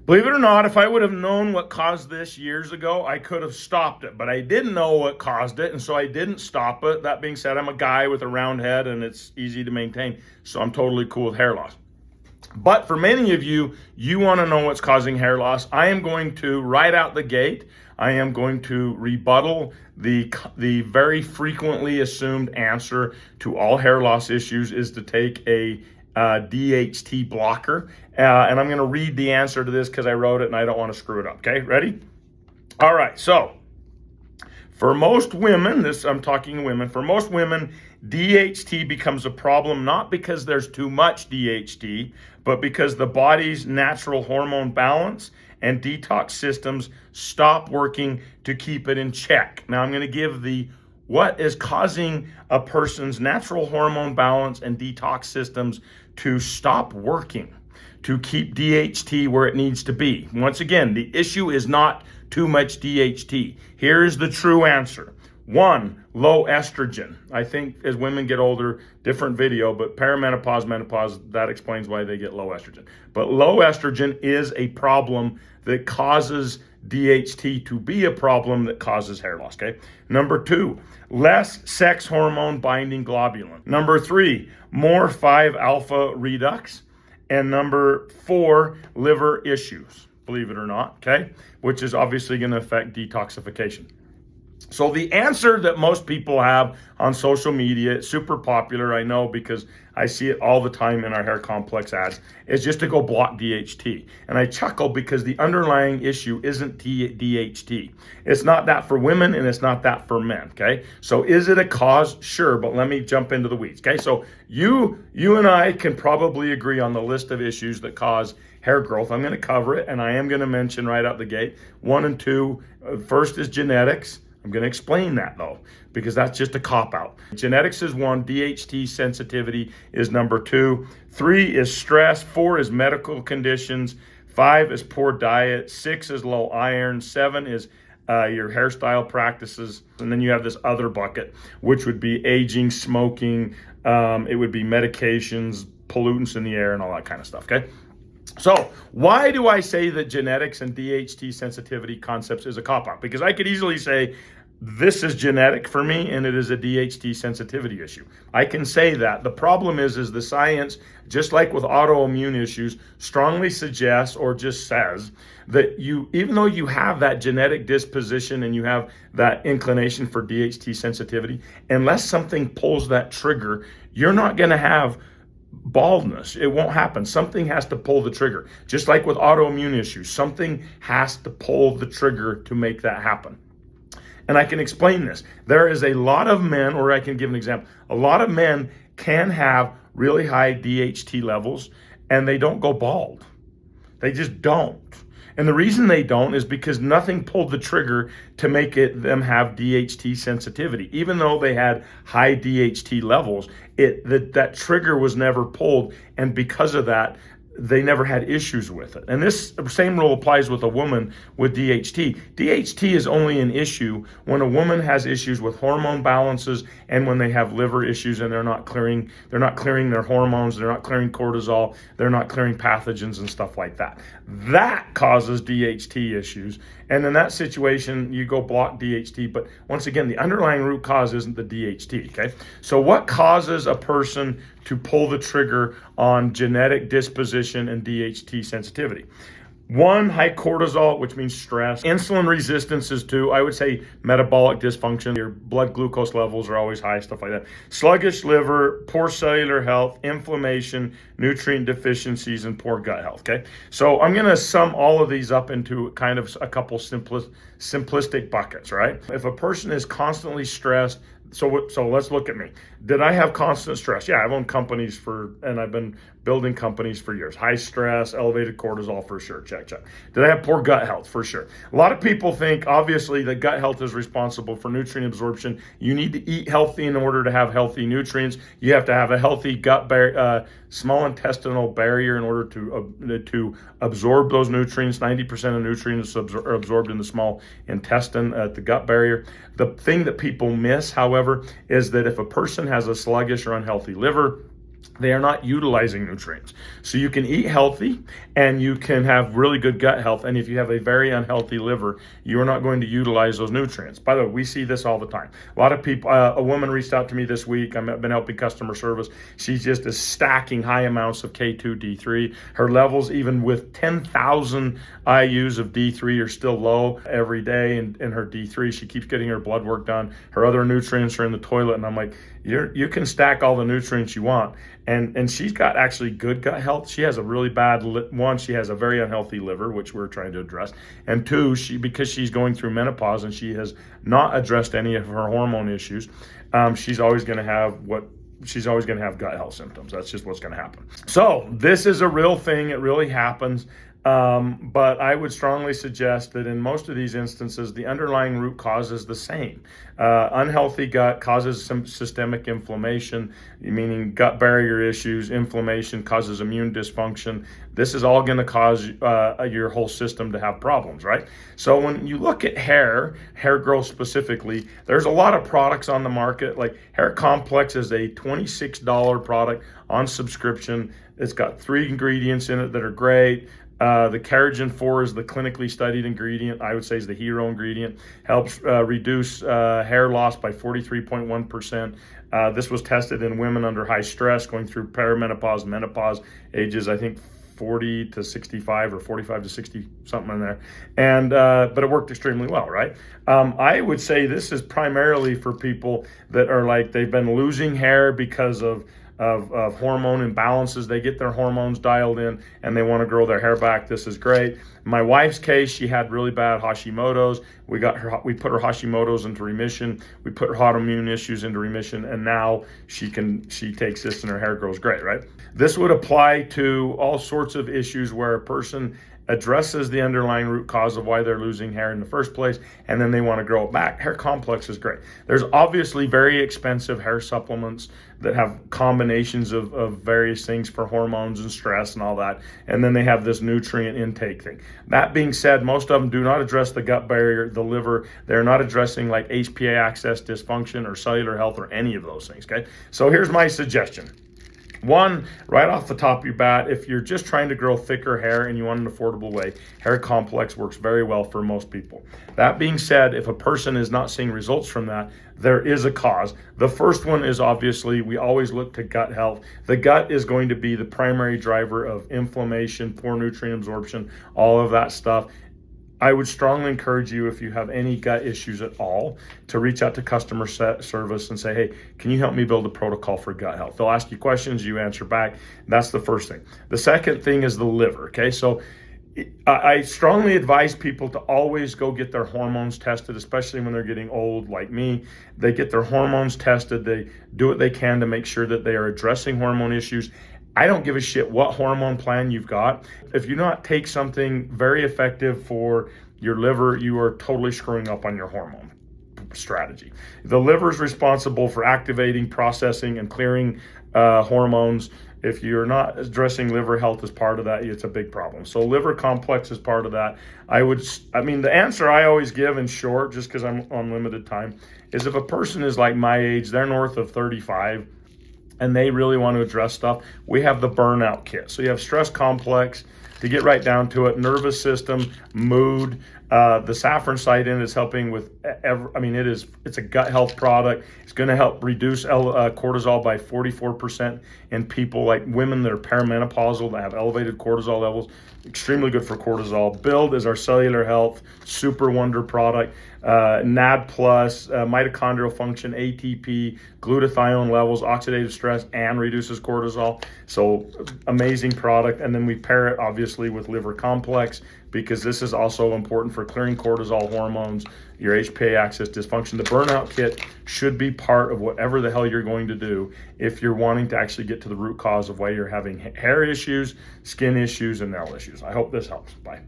Believe it or not, if I would have known what caused this years ago, I could have stopped it, but I didn't know what caused it, and so I didn't stop it. That being said, I'm a guy with a round head and it's easy to maintain, so I'm totally cool with hair loss. But for many of you, you want to know what's causing hair loss. I am going to, right out the gate, I am going to rebuttal the very frequently assumed answer to all hair loss issues is to take a DHT blocker. And I'm going to read the answer to this because I wrote it and I don't want to screw it up. Okay, ready? All right, so for most women, I'm talking women, for most women, DHT becomes a problem not because there's too much DHT, but because the body's natural hormone balance and detox systems stop working to keep it in check. Now I'm going to give what is causing a person's natural hormone balance and detox systems to stop working, to keep DHT where it needs to be. Once again, the issue is not too much DHT. Here's the true answer. 1, low estrogen. I think as women get older, different video, but perimenopause, menopause, that explains why they get low estrogen. But low estrogen is a problem that causes DHT to be a problem that causes hair loss, okay? Number 2, less sex hormone binding globulin. Number 3, more 5-alpha redox. And number 4, liver issues, believe it or not, okay? Which is obviously going to affect detoxification. So the answer that most people have on social media, it's super popular, I know, because I see it all the time in our hair complex ads, is just to go block DHT. And I chuckle because the underlying issue isn't DHT. It's not that for women and it's not that for men, okay? So is it a cause? Sure, but let me jump into the weeds, okay? So you and I can probably agree on the list of issues that cause hair growth. I'm going to cover it, and I am going to mention right out the gate 1 and 2. First is genetics. I'm going to explain that though, because that's just a cop-out. Genetics is 1, DHT sensitivity is number 2, 3 is stress, 4 is medical conditions, 5 is poor diet, 6 is low iron, 7 is your hairstyle practices, and then you have this other bucket, which would be aging, smoking, it would be medications, pollutants in the air, and all that kind of stuff, okay? So why do I say that genetics and DHT sensitivity concepts is a cop-out? Because I could easily say this is genetic for me and it is a DHT sensitivity issue. I can say that. The problem is the science, just like with autoimmune issues, strongly suggests or just says that even though you have that genetic disposition and you have that inclination for DHT sensitivity, unless something pulls that trigger, you're not going to have baldness. It won't happen. Something has to pull the trigger. Just like with autoimmune issues, something has to pull the trigger to make that happen. And I can explain this. There is a lot of men, or I can give an example. A lot of men can have really high DHT levels and they don't go bald. They just don't. And the reason they don't is because nothing pulled the trigger to make them have DHT sensitivity. Even though they had high DHT levels, that trigger was never pulled, and because of that, they never had issues with it. And this same rule applies with a woman with DHT. DHT is only an issue when a woman has issues with hormone balances and when they have liver issues and they're not clearing their hormones, they're not clearing cortisol, they're not clearing pathogens and stuff like that. That causes DHT issues. And in that situation, you go block DHT. But once again, the underlying root cause isn't the DHT, okay? So what causes a person to pull the trigger on genetic disposition and DHT sensitivity? 1, high cortisol, which means stress. Insulin resistance is 2. I would say metabolic dysfunction. Your blood glucose levels are always high, stuff like that. Sluggish liver, poor cellular health, inflammation, nutrient deficiencies, and poor gut health, okay? So I'm going to sum all of these up into kind of a couple simplistic buckets, right? If a person is constantly stressed, so let's look at me. Did I have constant stress? Yeah, I've owned companies and I've been building companies for years. High stress, elevated cortisol, for sure. Check. Did I have poor gut health? For sure. A lot of people think, obviously, that gut health is responsible for nutrient absorption. You need to eat healthy in order to have healthy nutrients. You have to have a healthy small intestinal barrier in order to absorb those nutrients. 90% of nutrients are absorbed in the small intestine at the gut barrier. The thing that people miss, however, is that if a person has a sluggish or unhealthy liver, they are not utilizing nutrients. So you can eat healthy and you can have really good gut health. And if you have a very unhealthy liver, you're not going to utilize those nutrients. By the way, we see this all the time. A lot of people, a woman reached out to me this week. I've been helping customer service. She just is stacking high amounts of K2, D3. Her levels, even with 10,000 IUs of D3, are still low every day. And her D3, she keeps getting her blood work done. Her other nutrients are in the toilet. And I'm like, you can stack all the nutrients you want. And she's got actually good gut health. She has a really bad, one, she has a very unhealthy liver, which we're trying to address. And two, because she's going through menopause and she has not addressed any of her hormone issues, she's always going to have gut health symptoms. That's just what's going to happen. So this is a real thing. It really happens. But I would strongly suggest that in most of these instances, the underlying root cause is the same. Unhealthy gut causes some systemic inflammation, meaning gut barrier issues. Inflammation causes immune dysfunction. This is all going to cause your whole system to have problems, right? So when you look at hair growth specifically, there's a lot of products on the market. Like Hair Complex is a $26 product on subscription. It's got 3 ingredients in it that are great. The Keratin 4 is the clinically studied ingredient. I would say is the hero ingredient. Helps reduce hair loss by 43.1%. This was tested in women under high stress, going through perimenopause, menopause, ages, I think 40 to 65 or 45 to 60, something in there. And but it worked extremely well, right? I would say this is primarily for people that are like, they've been losing hair because of hormone imbalances. They get their hormones dialed in and they want to grow their hair back. This is great. In my wife's case, she had really bad Hashimoto's. We put her Hashimoto's into remission. We put her autoimmune issues into remission, and now she takes this and her hair grows great, right? This would apply to all sorts of issues where a person addresses the underlying root cause of why they're losing hair in the first place, and then they want to grow it back. Hair Complex is great. There's obviously very expensive hair supplements that have combinations of various things for hormones and stress and all that, and then they have this nutrient intake thing. That being said, most of them do not address the gut barrier, the liver. They're not addressing like HPA axis dysfunction or cellular health or any of those things, okay? So here's my suggestion. One, right off the top of your bat, if you're just trying to grow thicker hair and you want an affordable way, Hair Complex works very well for most people. That being said, if a person is not seeing results from that, there is a cause. The first one is obviously, we always look to gut health. The gut is going to be the primary driver of inflammation, poor nutrient absorption, all of that stuff. I would strongly encourage you, if you have any gut issues at all, to reach out to customer service and say, hey, can you help me build a protocol for gut health? They'll ask you questions, you answer back. That's the first thing. The second thing is the liver, okay? So I strongly advise people to always go get their hormones tested, especially when they're getting old like me. They get their hormones tested. They do what they can to make sure that they are addressing hormone issues. I don't give a shit what hormone plan you've got. If you not take something very effective for your liver, you are totally screwing up on your hormone strategy. The liver is responsible for activating, processing, and clearing hormones. If you're not addressing liver health as part of that, it's a big problem. So Liver Complex is part of that. The answer I always give in short, just because I'm on limited time, is if a person is like my age, they're north of 35, and they really want to address stuff, we have the burnout kit. So you have Stress Complex, to get right down to it, nervous system, mood. The saffron site in is helping with, it's a gut health product. It's going to help reduce cortisol by 44% in people like women that are perimenopausal, that have elevated cortisol levels. Extremely good for cortisol. Build is our cellular health, super wonder product. NAD+, mitochondrial function, ATP, glutathione levels, oxidative stress, and reduces cortisol. So amazing product. And then we pair it obviously with Liver Complex, because this is also important for clearing cortisol hormones, your HPA axis dysfunction. The burnout kit should be part of whatever the hell you're going to do if you're wanting to actually get to the root cause of why you're having hair issues, skin issues, and nail issues. I hope this helps. Bye.